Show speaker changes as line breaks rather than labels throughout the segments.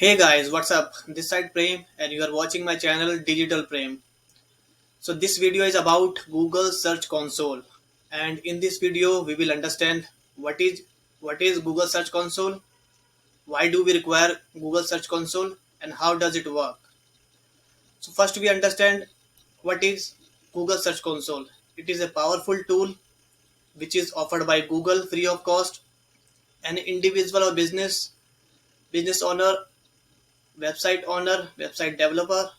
Hey guys, what's up? This side Prem and you are watching my channel Digital Prem. So this video is about Google Search Console, and in this video we will understand what is Google Search Console, why do we require Google Search Console, and how does it work. So first we understand what is Google Search Console. It is a powerful tool which is offered by Google free of cost. An individual or business owner, website developer,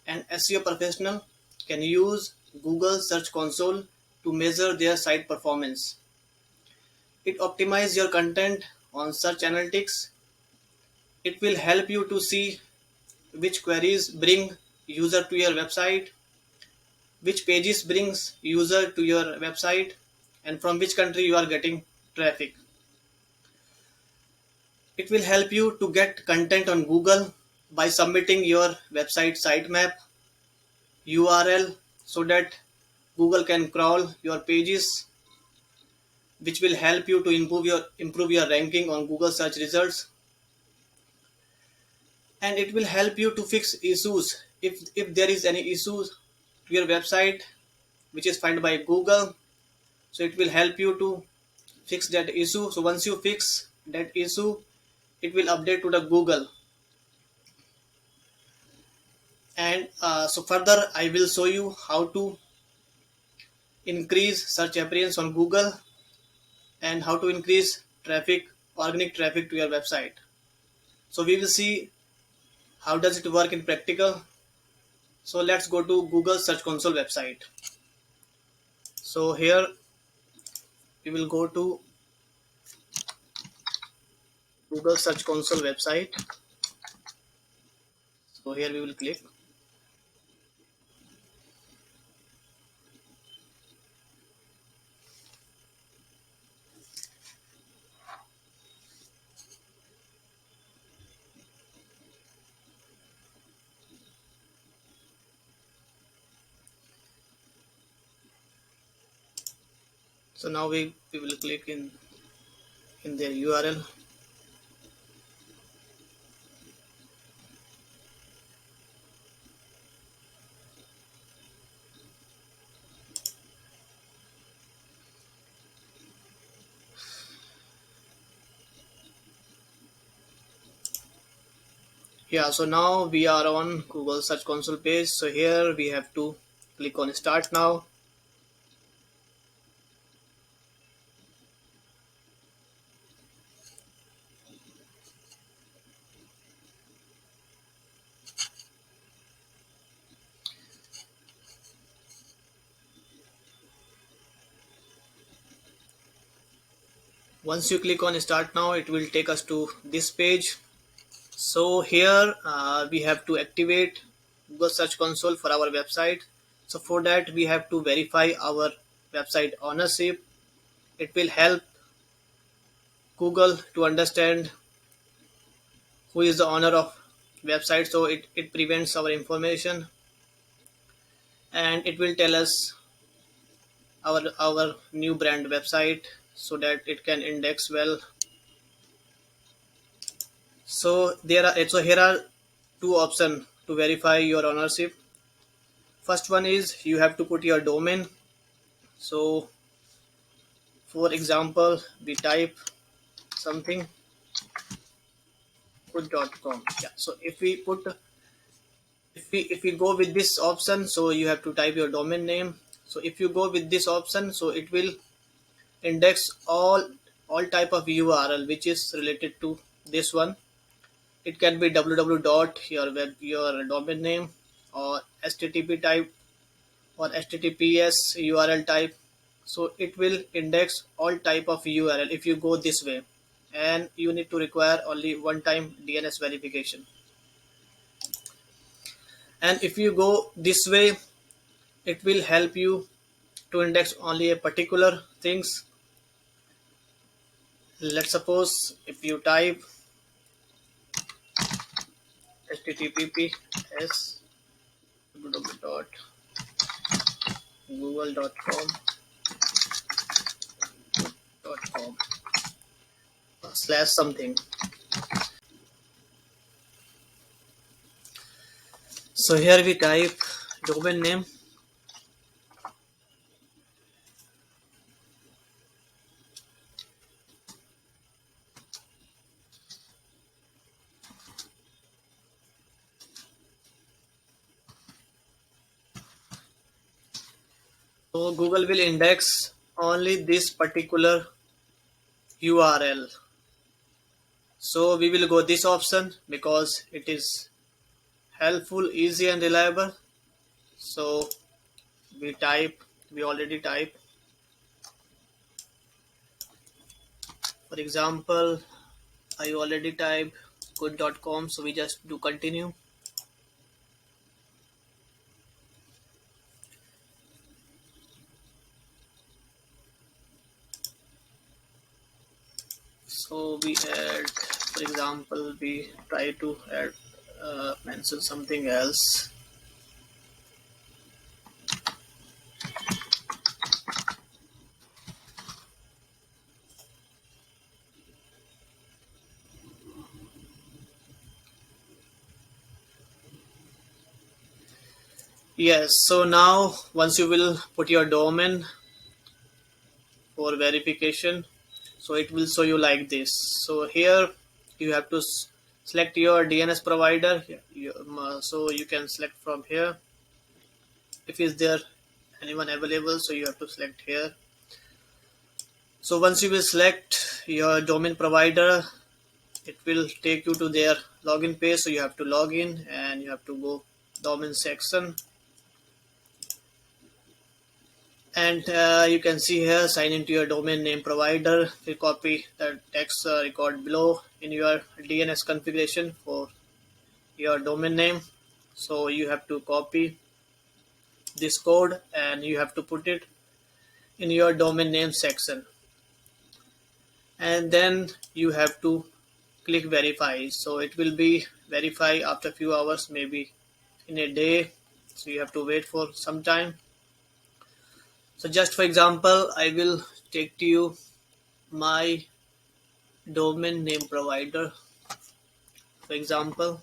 and SEO professional can use Google Search Console to measure their site performance. It optimizes your content on search analytics. It will help you to see which queries bring user to your website, which pages brings user to your website, and from which country you are getting traffic. It will help you to get content on Google by submitting your website sitemap URL so that Google can crawl your pages, which will help you to improve your ranking on Google search results. And it will help you to fix issues if there is any issues to your website which is found by Google. So it will help you to fix that issue. So once you fix that issue, it will update to the Google. And so further I will show you how to increase search appearance on Google and how to increase organic traffic to your website. So we will see how does it work in practical. So let's go to Google Search Console website. So here we will go to Google Search Console website. So here we will click. So now we will click in their URL. Yeah, so now we are on Google Search Console page. So here we have to click on Start Now. Once you click on Start Now, it will take us to this page. So here we have to activate Google Search Console for our website. So for that we have to verify our website ownership. It will help Google to understand who is the owner of website. So it prevents our information, and it will tell us our new brand website so that it can index well. So here are two options to verify your ownership. First one is you have to put your domain. So for example we type something put.com. Yeah, so if we go with this option, so you have to type your domain name. So if you go with this option, so it will index all type of URL which is related to this one. It can be www dot your domain name, or http type, or https URL type. So it will index all type of URL if you go this way, and you need to require only one time DNS verification. And if you go this way, it will help you to index only a particular things. Let's suppose if you type https www.google.com/something. So here we type domain name. So Google will index only this particular URL. So we will go this option because it is helpful, easy and reliable. So we already type. For example, I already typed good.com, so we just do continue. So we add, for example, we try to add mention something else. Yes, so now once you will put your domain for verification, so it will show you like this. So here you have to select your DNS provider. So you can select from here if is there anyone available, so you have to select here. So once you will select your domain provider, it will take you to their login page. So you have to log in and you have to go domain section, and you can see here sign into your domain name provider. You copy the text record below in your DNS configuration for your domain name. So you have to copy this code and you have to put it in your domain name section, and then you have to click verify. So it will be verify after few hours, maybe in a day. So you have to wait for some time. So just for example, I will take to you my domain name provider. For example,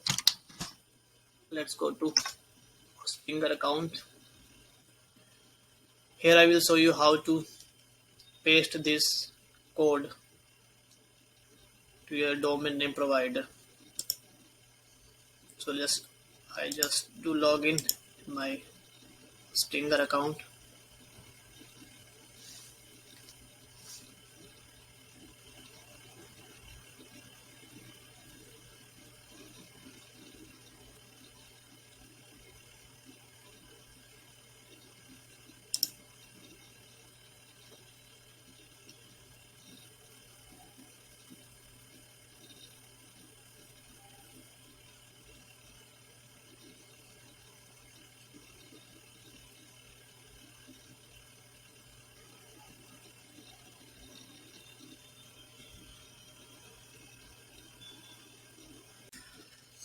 let's go to Stinger account. Here I will show you how to paste this code to your domain name provider. So I just do login in my Stinger account.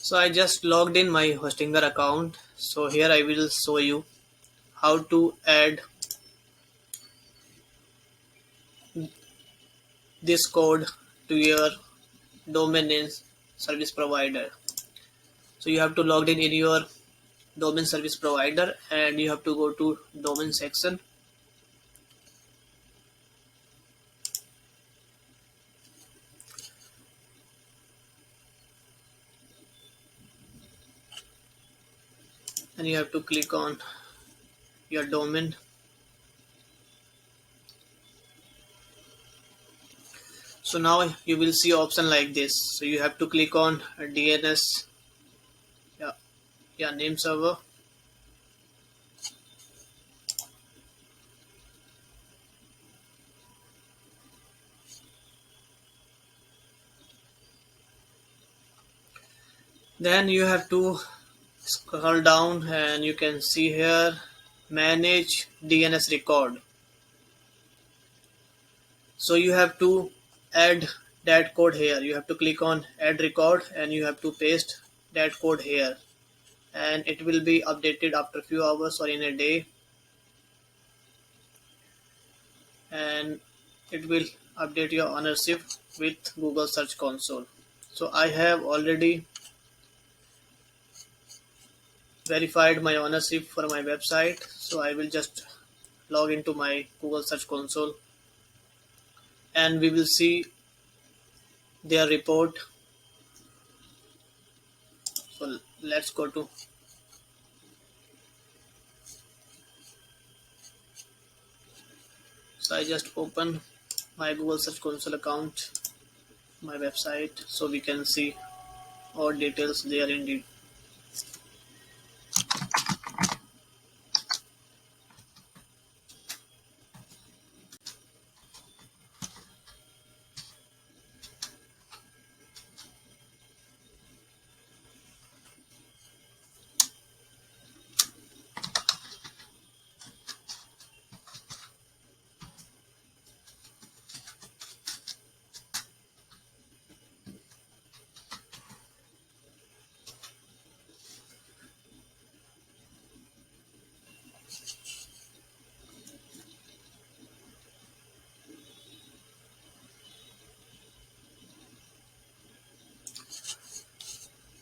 So I just logged in my Hostinger account. So here I will show you how to add this code to your domain name service provider. So you have to log in your domain service provider and you have to go to domain section. And you have to click on your domain. So now you will see option like this. So you have to click on DNS, name server. Then you have to scroll down and you can see here manage DNS record. So you have to add that code here. You have to click on add record and you have to paste that code here, and it will be updated after few hours or in a day, and it will update your ownership with Google Search Console. So I have already verified my ownership for my website. So I will just log into my Google Search Console, and we will see their report. So let's go to, so I just open my Google Search Console account, my website, so we can see all details there indeed.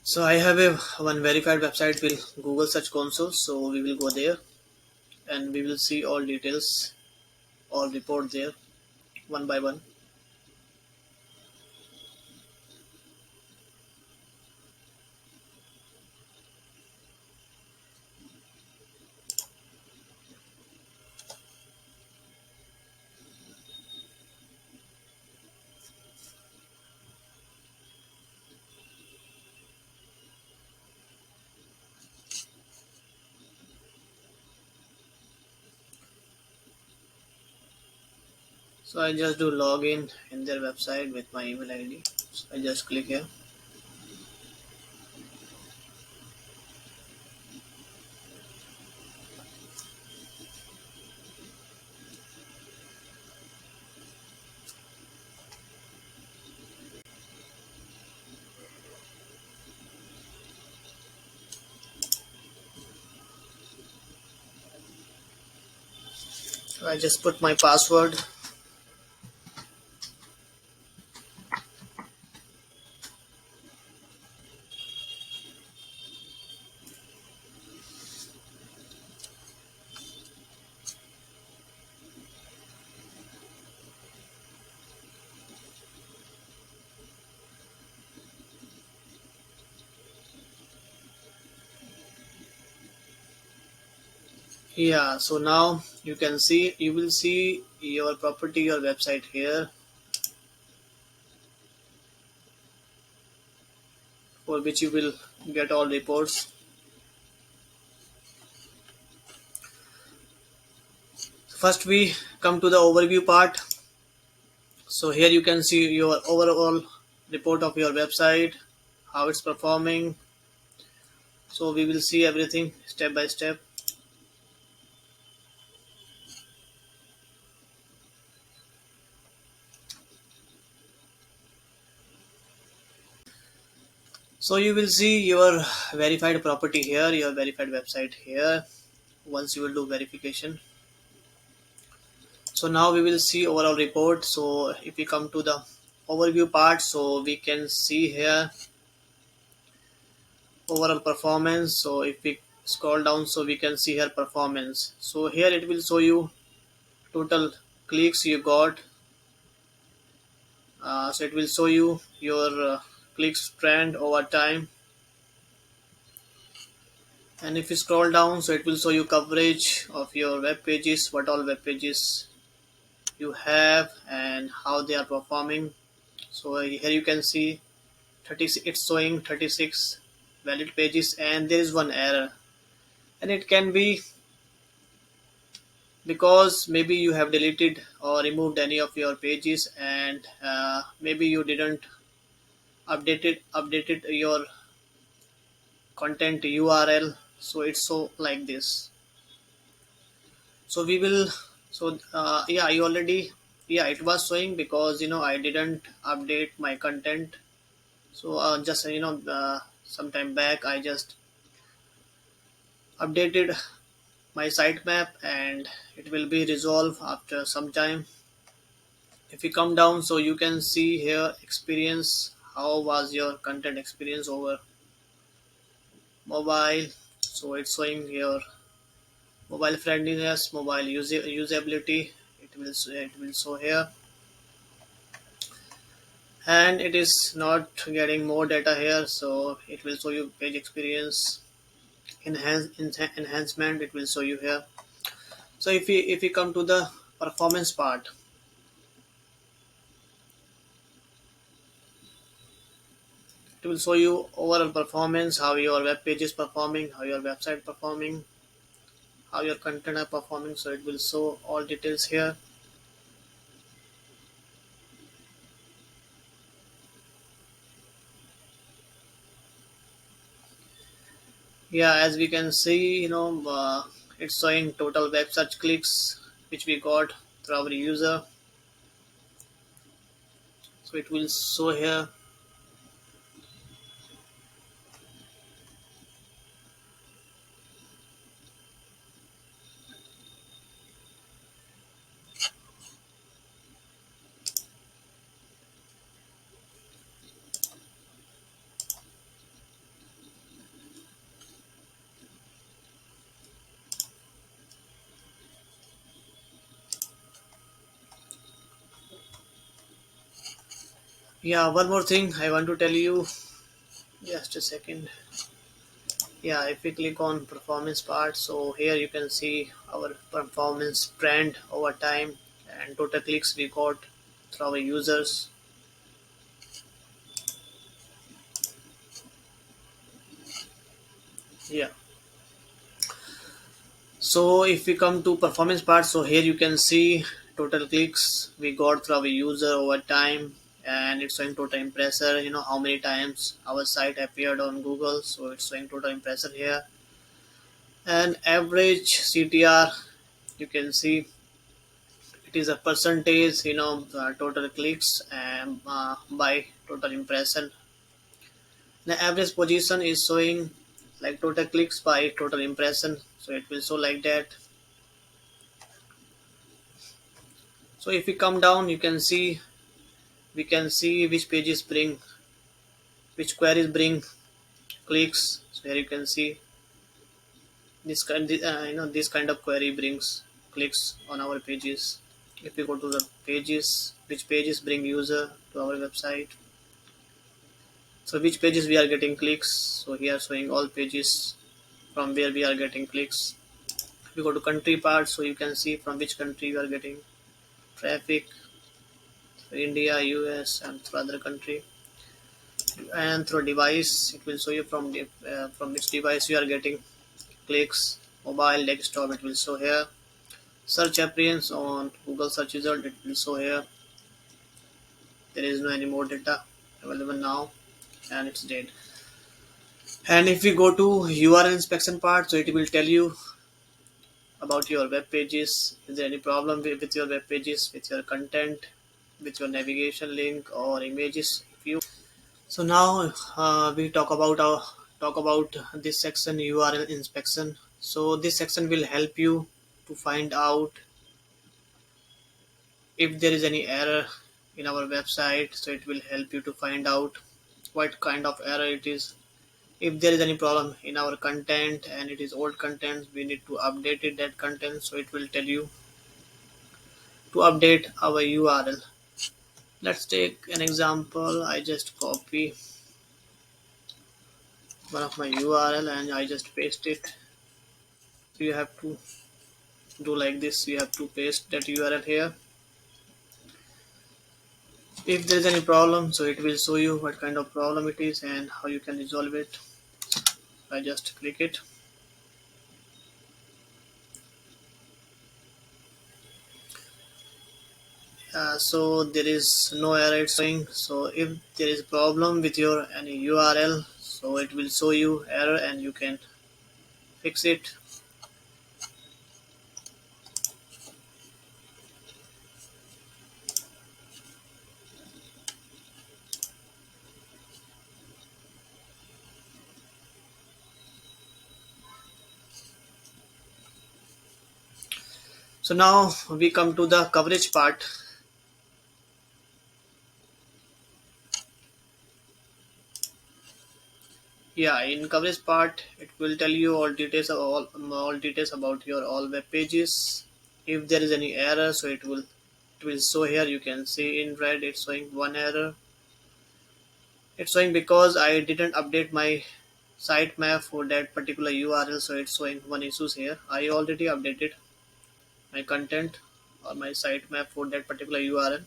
So I have a one verified website with Google Search Console. So we will go there and we will see all details, all report there one by one. So I just do login in their website with my email ID. So I just click here. So I just put my password. Yeah, so now you will see your property, your website here, for which you will get all reports. First we come to the overview part. So here you can see your overall report of your website, how it's performing. So we will see everything step by step. So you will see your verified property here, your verified website here, once you will do verification. So now we will see overall report. So if we come to the overview part, so we can see here overall performance. So if we scroll down, so we can see here performance. So here it will show you total clicks you got. So it will show you your clicks trend over time. And if you scroll down, so it will show you coverage of your web pages, what all web pages you have and how they are performing. So here you can see 36, it's showing 36 valid pages, and there is one error, and it can be because maybe you have deleted or removed any of your pages, and maybe you didn't updated your content URL, so it's so like this. So we will, so yeah, you already, yeah, it was showing because I didn't update my content. So just sometime back I just updated my sitemap, and it will be resolved after some time. If you come down, so you can see here experience, how was your content experience over mobile. So it's showing your mobile friendliness, mobile usability. It will show here, and it is not getting more data here, so it will show you page experience enhancement. It will show you here. So if we come to the performance part, it will show you overall performance, how your web page is performing, how your website performing, how your content are performing. So it will show all details here. Yeah, as we can see, it's showing total web search clicks which we got through our user. So it will show here. Yeah, one more thing I want to tell you. Just a second. Yeah, if we click on performance part, so here you can see our performance trend over time and total clicks we got through our users. Yeah. So if we come to performance part, so here you can see total clicks we got through our user over time, and it's showing total impressor, how many times our site appeared on Google. So it's showing total impressor here, and average CTR, you can see it is a percentage, total clicks and by total impression. The average position is showing like total clicks by total impression, so it will show like that. So if we come down, you can see we can see which pages bring, which queries bring clicks. So here you can see this kind of query brings clicks on our pages. If we go to the pages, which pages bring user to our website, so which pages we are getting clicks. So here showing all pages from where we are getting clicks. If we go to country part, so you can see from which country you are getting traffic. So India, US, and through other country. And through device, it will show you from which device you are getting clicks. Mobile, desktop, it will show here. Search appearance on Google search result, it will show here. There is no any more data available now, and it's dead. And if we go to URL inspection part, so it will tell you about your web pages. Is there any problem with your web pages, with your content, with your navigation link or images? If you So now we talk about this section, URL inspection. So this section will help you to find out if there is any error in our website. So it will help you to find out what kind of error it is. If there is any problem in our content and it is old content, we need to update that content. So it will tell you to update our URL. Let's take an example. I just copy one of my URL and I just paste it. So you have to do like this. You have to paste that URL here. If there is any problem, so it will show you what kind of problem it is and how you can resolve it. I just click it. So there is no error it's showing. So if there is problem with your any URL, so it will show you error and you can fix it. So now we come to the coverage part. Yeah, in coverage part it will tell you all details about your all web pages. If there is any error, so it will show here. You can see in red it's showing one error. It's showing because I didn't update my sitemap for that particular URL, so it's showing one issues here. I already updated my content or my sitemap for that particular URL,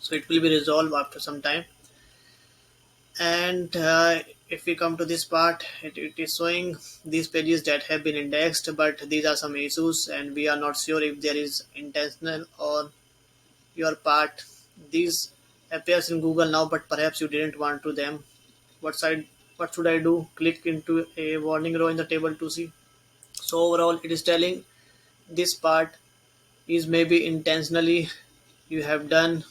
so it will be resolved after some time. And if we come to this part, it is showing these pages that have been indexed, but these are some issues and we are not sure if there is intentional on your part. These appears in Google now, but perhaps you didn't want to them. What should I do? Click into a warning row in the table to see. So overall it is telling this part is maybe intentionally you have done,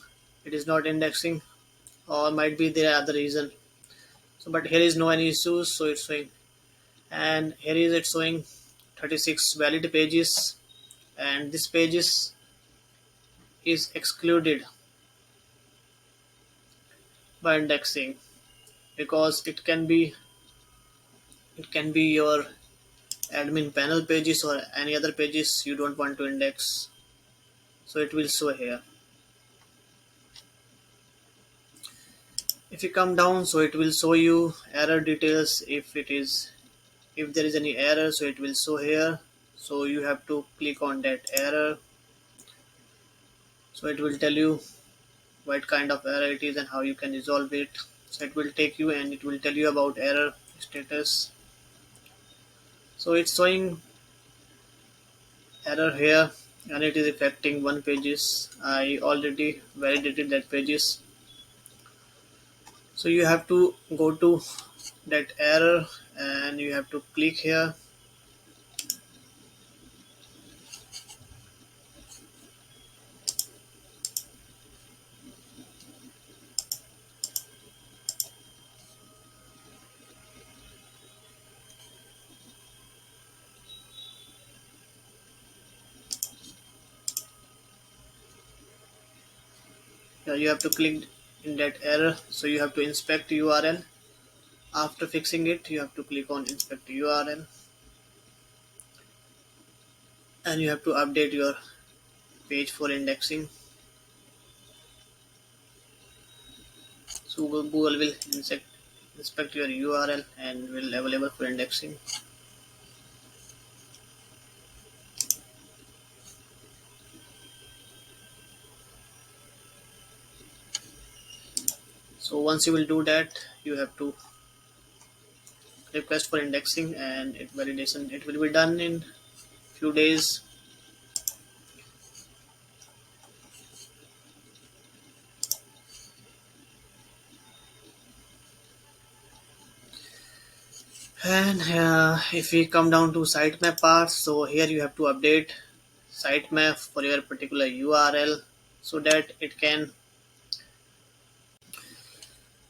it is not indexing, or might be there are other reason. So but here is no any issues, so it's showing. And here is it showing 36 valid pages, and this is excluded by indexing because it can be your admin panel pages or any other pages you don't want to index, so it will show here. If you come down, so it will show you error details. If there is any error, so it will show here, so you have to click on that error, so it will tell you what kind of error it is and how you can resolve it. So it will take you and it will tell you about error status. So it's showing error here and it is affecting one pages. I already validated that pages, so you have to go to that error and you have to click here. Here you have to click in that error, so you have to inspect URL. After fixing it, you have to click on inspect URL and you have to update your page for indexing. So Google will inspect your URL and will available for indexing. So once you will do that, you have to request for indexing and it validation. It will be done in few days. And if we come down to sitemap part, so here you have to update sitemap for your particular URL so that it can.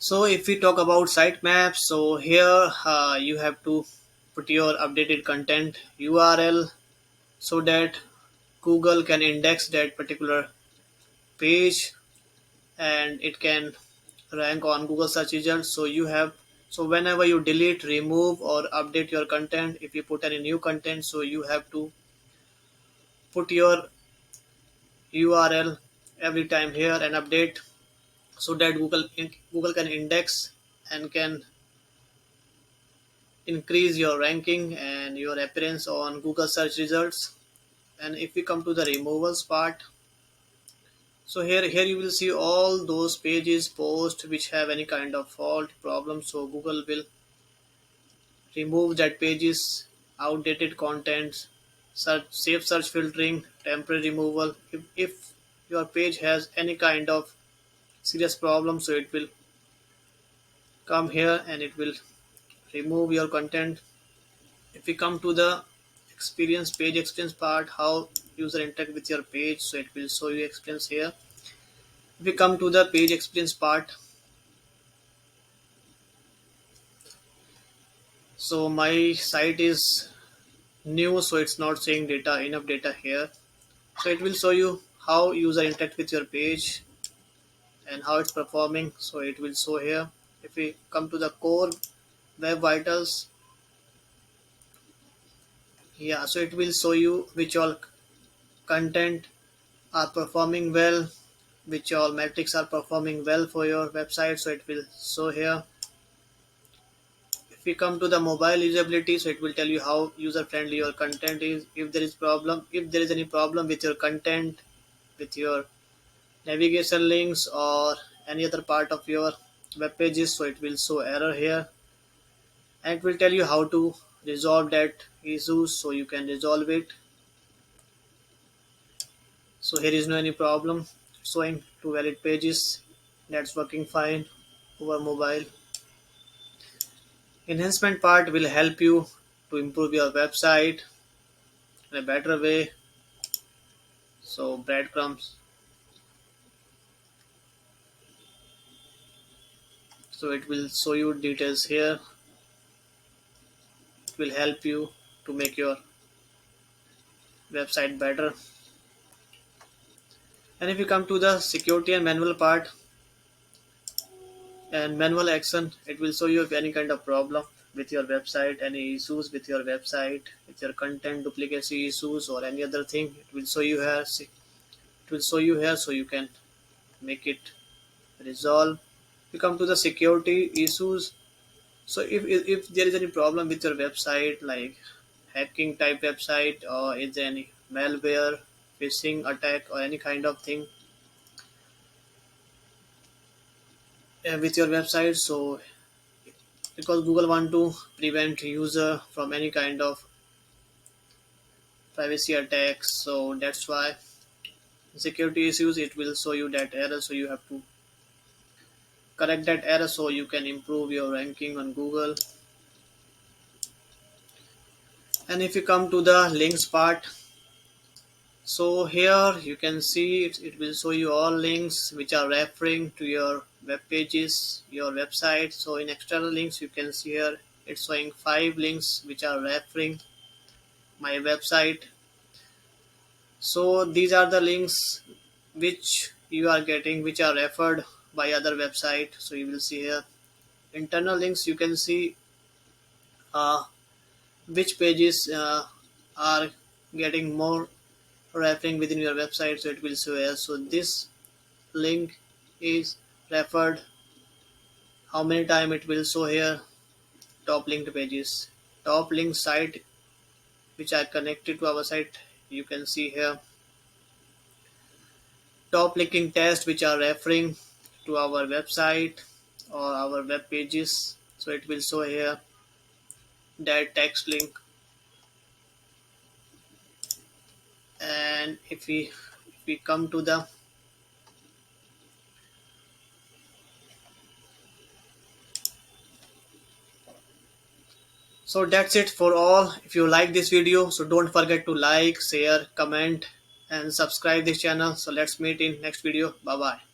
So if we talk about sitemaps, so here you have to put your updated content URL so that Google can index that particular page and it can rank on Google search results. So whenever you delete, remove or update your content, if you put any new content, so you have to put your URL every time here and update so that Google can index and can increase your ranking and your appearance on Google search results. And if we come to the removals part, so here you will see all those pages posts which have any kind of fault problem, so Google will remove that pages, outdated contents, safe search filtering, temporary removal. If your page has any kind of serious problem, so it will come here and it will remove your content. If we come to the page experience part, how user interact with your page, so it will show you experience here. If we come to the page experience part, so my site is new, so it's not saying enough data here, so it will show you how user interact with your page and how it's performing, so it will show here. If we come to the core web vitals. Yeah, so it will show you which all content are performing well, which all metrics are performing well for your website. So it will show here. If we come to the mobile usability, so it will tell you how user friendly your content is. If there is any problem with your content, with your navigation links or any other part of your web pages, so it will show error here, and it will tell you how to resolve that issues so you can resolve it. So here is no any problem showing two valid pages, that's working fine over mobile. Enhancement part will help you to improve your website in a better way. So breadcrumbs, so it will show you details here. It will help you to make your website better. And if you come to the security and manual part and manual action, it will show you if any kind of problem with your website, any issues with your website, with your content duplicacy issues or any other thing. It will show you here. It will show you here so you can make it resolve. If you come to the security issues, so if there is any problem with your website, like hacking type website, or is there any malware, phishing attack, or any kind of thing with your website, so because Google want to prevent user from any kind of privacy attacks, so that's why security issues, it will show you that error, so you have to correct that error so you can improve your ranking on Google. And if you come to the links part, so here you can see it will show you all links which are referring to your web pages, your website. So in external links, you can see here it's showing 5 links which are referring my website. So these are the links which you are getting, which are referred by other website. So you will see here internal links. You can see which pages are getting more referring within your website. So it will show here. So this link is referred how many time, it will show here top linked pages, top link site which are connected to our site. You can see here top linking tests which are referring to our website or our web pages. So it will show here that text link. And if we come to the so that's it for all. If you like this video, so don't forget to like, share, comment and subscribe this channel. So let's meet in next video. Bye bye.